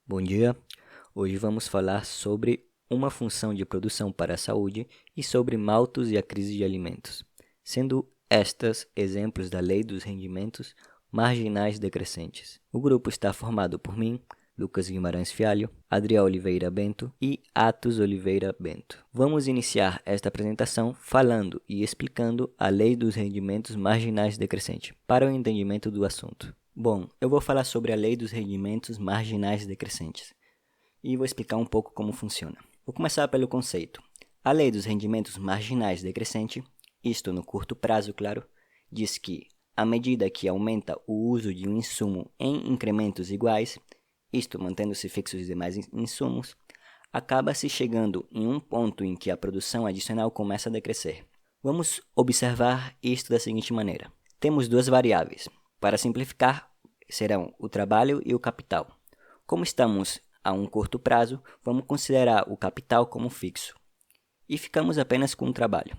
Bom dia, hoje vamos falar sobre uma função de produção para a saúde e sobre maltos e a crise de alimentos, sendo estas exemplos da lei dos rendimentos marginais decrescentes. O grupo está formado por mim, Lucas Guimarães Fialho, Adriel Oliveira Bento e Atos Oliveira Bento. Vamos iniciar esta apresentação falando e explicando a lei dos rendimentos marginais decrescentes, para o entendimento do assunto. Bom, eu vou falar sobre a lei dos rendimentos marginais decrescentes e vou explicar um pouco como funciona. Vou começar pelo conceito. A lei dos rendimentos marginais decrescente, isto no curto prazo, claro, diz que, à medida que aumenta o uso de um insumo em incrementos iguais, isto mantendo-se fixos os demais insumos, acaba-se chegando em um ponto em que a produção adicional começa a decrescer. Vamos observar isto da seguinte maneira. Temos duas variáveis. Para simplificar, serão o trabalho e o capital. Como estamos a um curto prazo, vamos considerar o capital como fixo e ficamos apenas com o trabalho.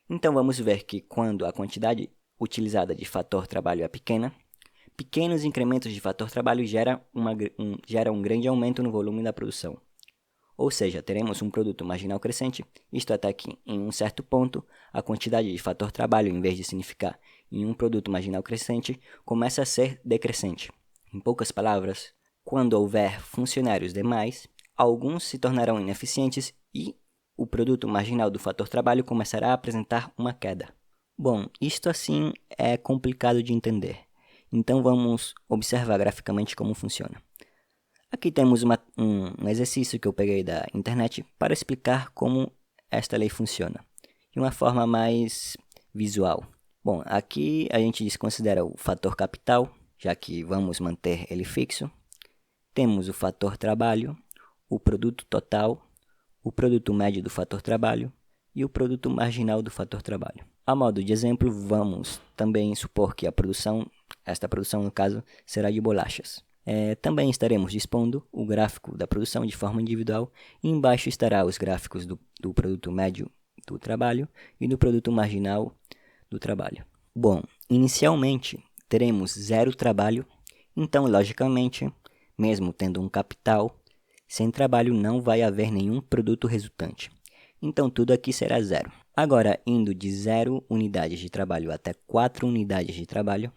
Então vamos ver que quando a quantidade utilizada de fator trabalho é pequena, pequenos incrementos de fator trabalho geram um grande aumento no volume da produção. Ou seja, teremos um produto marginal crescente, isto até que, em um certo ponto, a quantidade de fator trabalho, em vez de significar em um produto marginal crescente, começa a ser decrescente. Em poucas palavras, quando houver funcionários demais, alguns se tornarão ineficientes e o produto marginal do fator trabalho começará a apresentar uma queda. Bom, isto assim é complicado de entender, então vamos observar graficamente como funciona. Aqui temos um exercício que eu peguei da internet para explicar como esta lei funciona, de uma forma mais visual. Bom, aqui a gente desconsidera o fator capital, já que vamos manter ele fixo. Temos o fator trabalho, o produto total, o produto médio do fator trabalho e o produto marginal do fator trabalho. A modo de exemplo, vamos também supor que esta produção no caso, será de bolachas. Também estaremos dispondo o gráfico da produção de forma individual e embaixo estará os gráficos do produto médio do trabalho e do produto marginal do trabalho. Bom, inicialmente teremos zero trabalho, então logicamente, mesmo tendo um capital, sem trabalho não vai haver nenhum produto resultante. Então tudo aqui será zero. Agora, indo de 0 unidades de trabalho até 4 unidades de trabalho,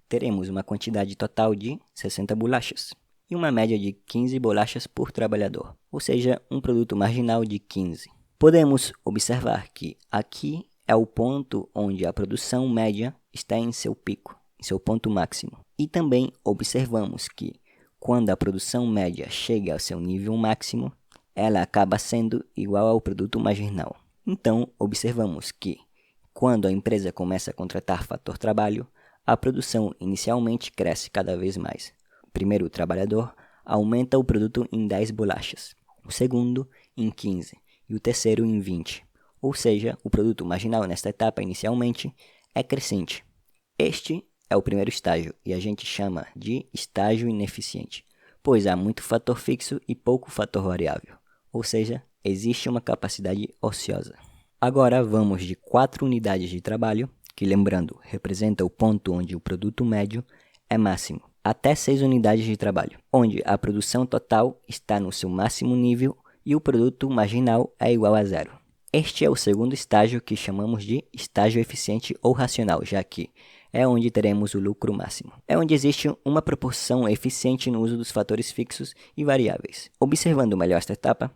teremos uma quantidade total de 60 bolachas e uma média de 15 bolachas por trabalhador, ou seja, um produto marginal de 15. Podemos observar que aqui é o ponto onde a produção média está em seu pico, em seu ponto máximo. E também observamos que, quando a produção média chega ao seu nível máximo, ela acaba sendo igual ao produto marginal. Então, observamos que, quando a empresa começa a contratar fator trabalho, a produção inicialmente cresce cada vez mais. O primeiro trabalhador aumenta o produto em 10 bolachas, o segundo em 15 e o terceiro em 20. Ou seja, o produto marginal nesta etapa inicialmente é crescente. Este é o primeiro estágio e a gente chama de estágio ineficiente, pois há muito fator fixo e pouco fator variável, ou seja, existe uma capacidade ociosa. Agora vamos de 4 unidades de trabalho, que lembrando, representa o ponto onde o produto médio é máximo, até 6 unidades de trabalho, onde a produção total está no seu máximo nível e o produto marginal é igual a zero. Este é o segundo estágio que chamamos de estágio eficiente ou racional, já que é onde teremos o lucro máximo. É onde existe uma proporção eficiente no uso dos fatores fixos e variáveis. Observando melhor esta etapa,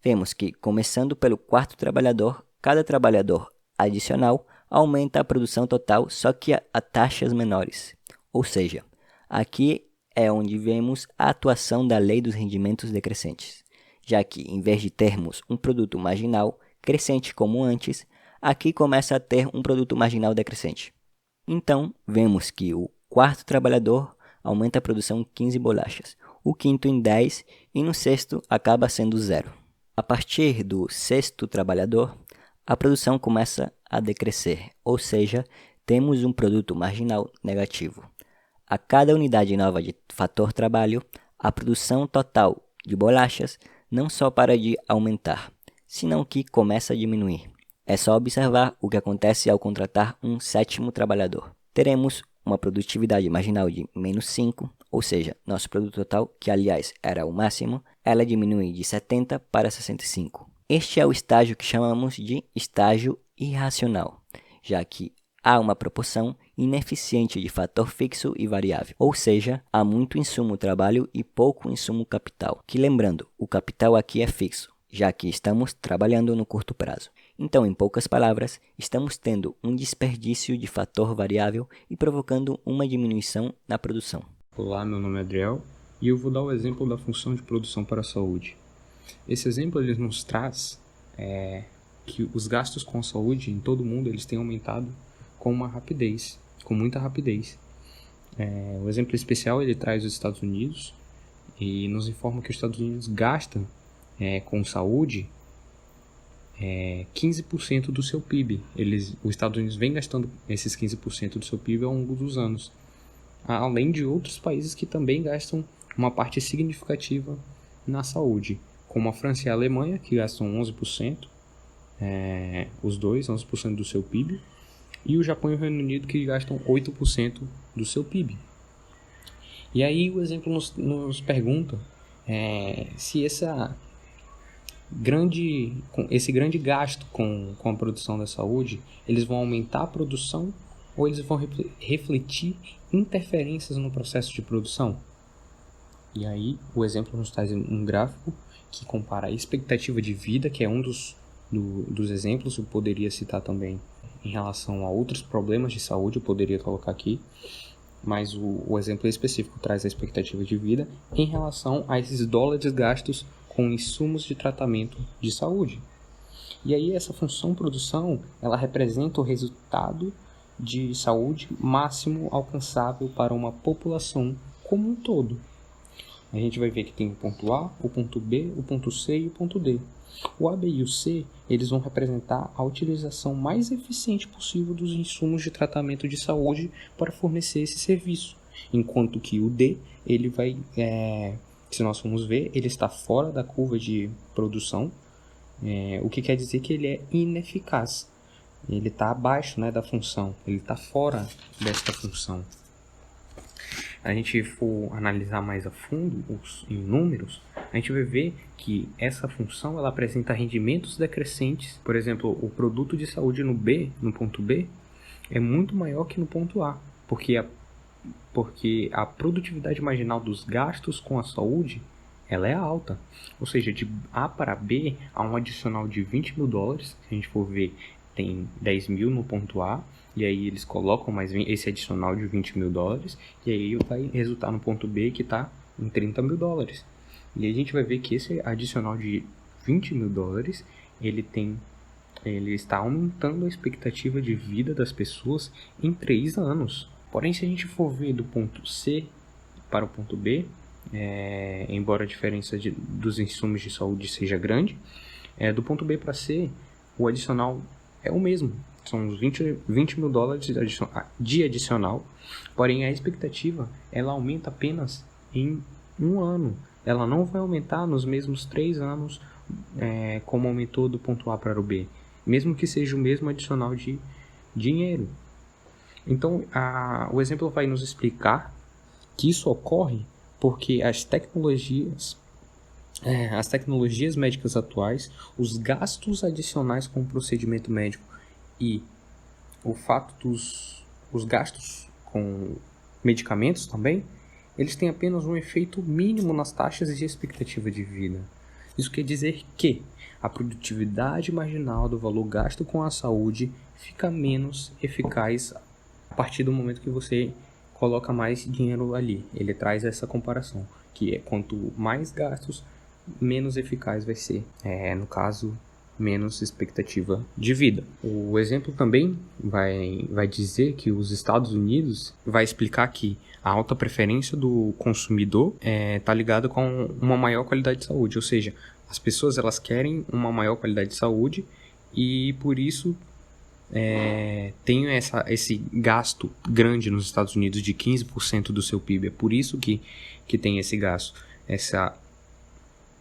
vemos que, começando pelo quarto trabalhador, cada trabalhador adicional aumenta a produção total, só que a taxas menores. Ou seja, aqui é onde vemos a atuação da lei dos rendimentos decrescentes, já que, em vez de termos um produto marginal crescente como antes, aqui começa a ter um produto marginal decrescente. Então, vemos que o quarto trabalhador aumenta a produção em 15 bolachas, o quinto em 10 e no sexto acaba sendo zero. A partir do sexto trabalhador, a produção começa a decrescer, ou seja, temos um produto marginal negativo. A cada unidade nova de fator trabalho, a produção total de bolachas não só para de aumentar, senão que começa a diminuir. É só observar o que acontece ao contratar um sétimo trabalhador. Teremos uma produtividade marginal de menos 5, ou seja, nosso produto total, que aliás era o máximo, ela diminui de 70 para 65. Este é o estágio que chamamos de estágio irracional, já que há uma proporção ineficiente de fator fixo e variável, ou seja, há muito insumo trabalho e pouco insumo capital, que lembrando, o capital aqui é fixo, já que estamos trabalhando no curto prazo. Então, em poucas palavras, estamos tendo um desperdício de fator variável e provocando uma diminuição na produção. Olá, meu nome é Adriel e eu vou dar o exemplo da função de produção para a saúde. Esse exemplo ele nos traz que os gastos com a saúde em todo o mundo eles têm aumentado com muita rapidez. O exemplo especial ele traz os Estados Unidos e nos informa que os Estados Unidos gastam com saúde 15% do seu PIB. Os Estados Unidos vem gastando esses 15% do seu PIB ao longo dos anos, além de outros países que também gastam uma parte significativa na saúde, como a França e a Alemanha, que gastam 11%, os dois, 11% do seu PIB, e o Japão e o Reino Unido, que gastam 8% do seu PIB. E aí o exemplo nos pergunta se esse grande gasto com a produção da saúde, eles vão aumentar a produção ou eles vão refletir interferências no processo de produção. E aí o exemplo nos traz um gráfico que compara a expectativa de vida, que é um dos exemplos. Eu poderia citar também em relação a outros problemas de saúde, eu poderia colocar aqui, mas o exemplo específico traz a expectativa de vida em relação a esses dólares gastos com insumos de tratamento de saúde. E aí essa função produção, ela representa o resultado de saúde máximo alcançável para uma população como um todo. A gente vai ver que tem o ponto A, o ponto B, o ponto C e o ponto D. O A, B e o C, eles vão representar a utilização mais eficiente possível dos insumos de tratamento de saúde para fornecer esse serviço. Enquanto que o D, ele vai, se nós formos ver, ele está fora da curva de produção, o que quer dizer que ele é ineficaz. Ele está abaixo, da função, ele está fora desta função. A gente for analisar mais a fundo em números, a gente vai ver que essa função ela apresenta rendimentos decrescentes. Por exemplo, o produto de saúde no ponto B, é muito maior que no ponto A, porque a produtividade marginal dos gastos com a saúde ela é alta. Ou seja, de A para B há um adicional de $20.000, se a gente for ver, tem 10 mil no ponto A, e aí eles colocam mais esse adicional de $20.000, e aí vai resultar no ponto B que está em $30.000. E aí a gente vai ver que esse adicional de $20.000, ele está aumentando a expectativa de vida das pessoas em 3 anos. Porém, se a gente for ver do ponto C para o ponto B, embora a diferença dos insumos de saúde seja grande, do ponto B para C, o adicional é o mesmo. São uns $20.000 de adicional, porém a expectativa ela aumenta apenas em 1 ano. Ela não vai aumentar nos mesmos 3 anos como aumentou do ponto A para o B, mesmo que seja o mesmo adicional de dinheiro. Então o exemplo vai nos explicar que isso ocorre porque as tecnologias médicas atuais, os gastos adicionais com o procedimento médico e o fato os gastos com medicamentos também, eles têm apenas um efeito mínimo nas taxas de expectativa de vida. Isso quer dizer que a produtividade marginal do valor gasto com a saúde fica menos eficaz a partir do momento que você coloca mais dinheiro ali. Ele traz essa comparação, que é quanto mais gastos, menos eficaz vai ser. No caso, menos expectativa de vida. O exemplo também vai dizer que os Estados Unidos vai explicar que a alta preferência do consumidor está ligada com uma maior qualidade de saúde, ou seja, as pessoas elas querem uma maior qualidade de saúde e por isso tem esse gasto grande nos Estados Unidos de 15% do seu PIB. É por isso que tem esse gasto, essa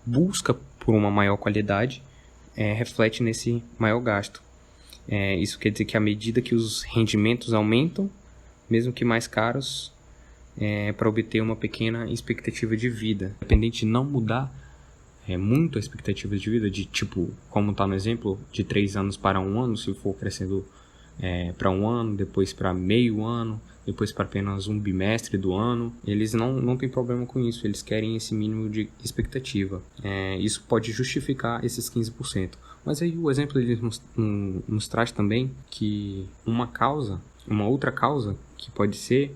busca por uma maior qualidade reflete nesse maior gasto. Isso quer dizer que à medida que os rendimentos aumentam, mesmo que mais caros, para obter uma pequena expectativa de vida. Independente de não mudar muito a expectativa de vida, de tipo, como está no exemplo, de 3 anos para 1 ano, se for crescendo para 1 ano, depois para meio ano, depois para apenas um bimestre do ano, eles não têm problema com isso, eles querem esse mínimo de expectativa. Isso pode justificar esses 15%. Mas aí o exemplo ele nos traz também que uma outra causa que pode ser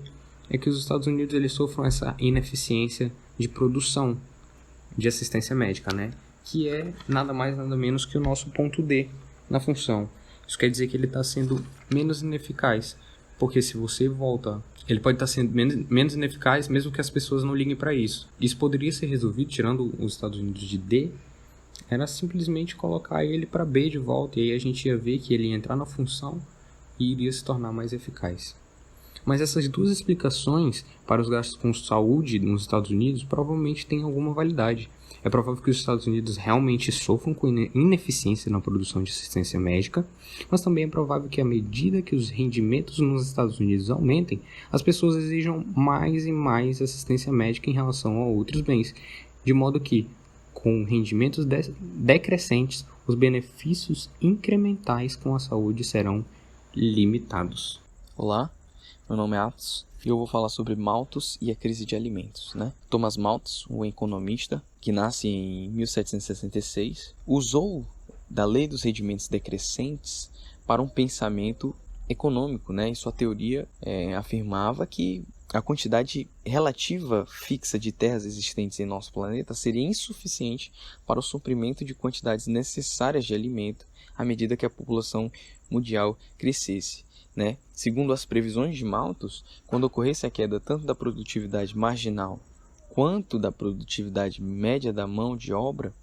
é que os Estados Unidos eles sofram essa ineficiência de produção de assistência médica, né? Que é nada mais nada menos que o nosso ponto D na função. Isso quer dizer que ele está sendo menos ineficaz, porque se você volta, ele pode estar sendo menos ineficaz mesmo que as pessoas não liguem para isso. Isso poderia ser resolvido tirando os Estados Unidos de D, era simplesmente colocar ele para B de volta, e aí a gente ia ver que ele ia entrar na função e iria se tornar mais eficaz. Mas essas duas explicações para os gastos com saúde nos Estados Unidos provavelmente têm alguma validade. É provável que os Estados Unidos realmente sofram com ineficiência na produção de assistência médica, mas também é provável que à medida que os rendimentos nos Estados Unidos aumentem, as pessoas exijam mais e mais assistência médica em relação a outros bens, de modo que, com rendimentos decrescentes, os benefícios incrementais com a saúde serão limitados. Olá, meu nome é Atos e eu vou falar sobre Malthus e a crise de alimentos, né? Thomas Malthus, um economista que nasce em 1766, usou da lei dos rendimentos decrescentes para um pensamento econômico, né? E sua teoria afirmava que a quantidade relativa fixa de terras existentes em nosso planeta seria insuficiente para o suprimento de quantidades necessárias de alimento à medida que a população mundial crescesse, né? Segundo as previsões de Malthus, quando ocorresse a queda tanto da produtividade marginal quanto da produtividade média da mão de obra,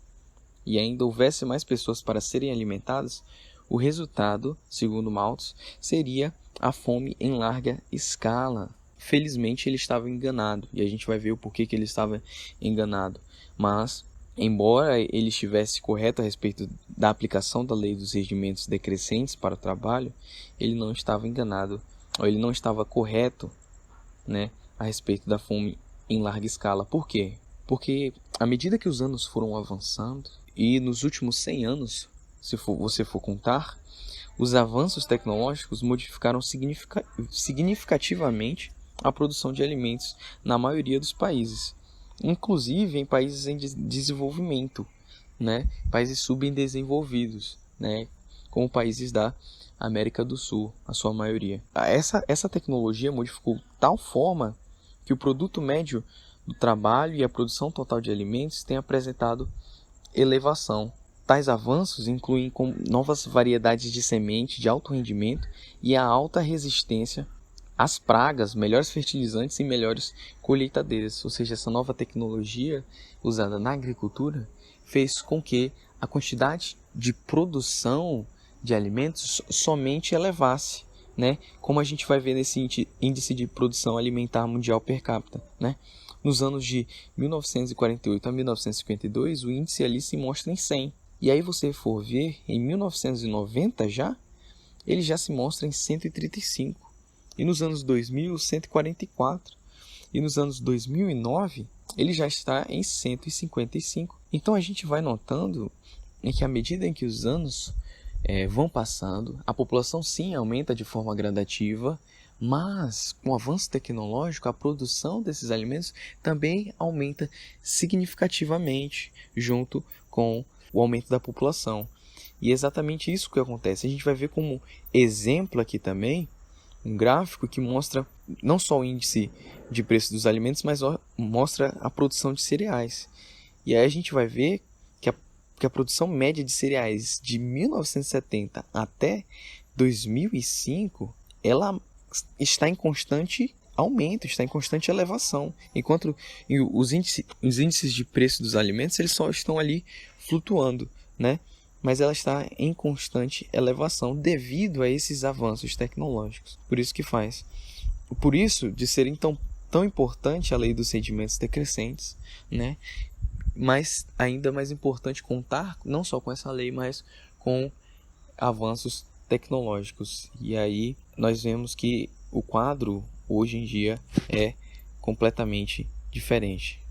e ainda houvesse mais pessoas para serem alimentadas, o resultado, segundo Malthus, seria a fome em larga escala. Felizmente ele estava enganado, e a gente vai ver o porquê que ele estava enganado. Mas, embora ele estivesse correto a respeito da aplicação da lei dos rendimentos decrescentes para o trabalho, ele não estava enganado, ou ele não estava correto, né, a respeito da fome em larga escala. Por quê? Porque à medida que os anos foram avançando, e nos últimos 100 anos, se você for contar, os avanços tecnológicos modificaram significativamente a produção de alimentos na maioria dos países, inclusive em países em desenvolvimento, né? Países subdesenvolvidos, né? Como países da América do Sul, a sua maioria. Essa tecnologia modificou tal forma que o produto médio do trabalho e a produção total de alimentos tem apresentado elevação. Tais avanços incluem novas variedades de semente de alto rendimento e a alta resistência às pragas, melhores fertilizantes e melhores colheitadeiras. Ou seja, essa nova tecnologia usada na agricultura fez com que a quantidade de produção de alimentos somente elevasse, né? Como a gente vai ver nesse índice de produção alimentar mundial per capita, né? Nos anos de 1948 a 1952, o índice ali se mostra em 100. E aí você for ver, em 1990 ele já se mostra em 135. E nos anos 2000, 144. E nos anos 2009, ele já está em 155. Então a gente vai notando que à medida em que os anos vão passando, a população sim aumenta de forma gradativa, mas com o avanço tecnológico, a produção desses alimentos também aumenta significativamente junto com o aumento da população. E é exatamente isso que acontece. A gente vai ver como exemplo aqui também um gráfico que mostra não só o índice de preço dos alimentos, mas mostra a produção de cereais. E aí a gente vai ver que a produção média de cereais de 1970 até 2005, ela está em constante aumento, está em constante elevação. Enquanto os índices de preço dos alimentos eles só estão ali flutuando, né? Mas ela está em constante elevação devido a esses avanços tecnológicos. Por isso de ser então tão importante a lei dos rendimentos decrescentes, né? Mas ainda mais importante contar não só com essa lei, mas com avanços tecnológicos. E aí nós vemos que o quadro hoje em dia é completamente diferente.